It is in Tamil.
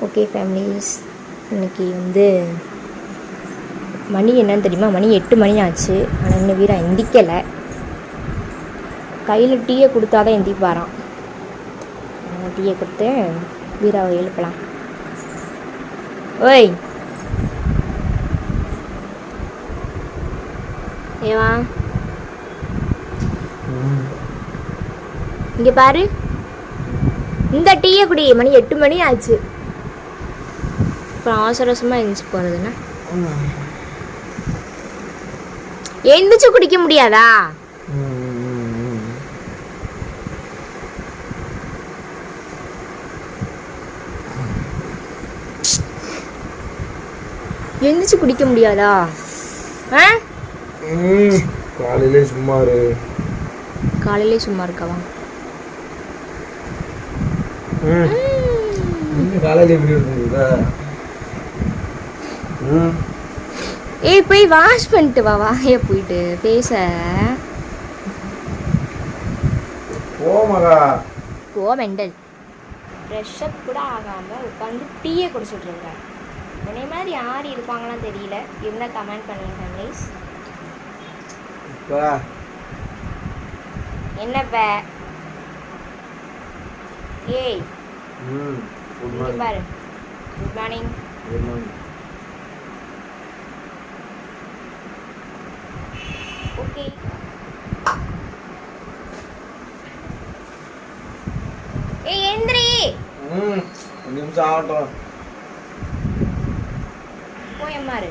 ஓகே ஃபேமிலிஸ், இன்றைக்கி வந்து மணி என்னன்னு தெரியுமா? மணி 8 மணி ஆச்சு. ஆனால் இன்னும் வீரா எந்திக்கலை. கையில் டீயை கொடுத்தா தான் எந்திப்பாரான். டீயை கொடுத்து வீராவை எழுப்பலாம். ஓய் ஏவா, இங்கே பாரு, இந்த டீயை குடி. மணி 8 மணி ஆச்சு. அப்புறம் அவசர அவசரமாக எழுந்திரிச்சு போகிறதுன்னா எழுந்திரிச்சு குடிக்க முடியாதா? எழுந்திரிச்சு குடிக்க முடியாதா? காலையிலே சும்மா இருக்கவா? காலையில எப்படி இருக்குங்க? ஏய், போய் வாஷ் பண்ணிட்டு வா. வாய போயிட்டு பேச போ மெண்டல். ஃப்ரெஷ்ஷப் கூட ஆகாமல் உட்காந்து டீயை குடிச்சிட்டு இருக்கேன். உன்னை மாதிரி யார் இருப்பாங்களான்னு தெரியல. என்ன கமெண்ட் பண்ணுங்க ப்ளீஸ். என்னப்ப ஏய் பாரு. Good morning. ஓகே, ஏய் எந்திரி. ஒரு நிமிஷம் ஆகட்டும். போய் அம்மாரு.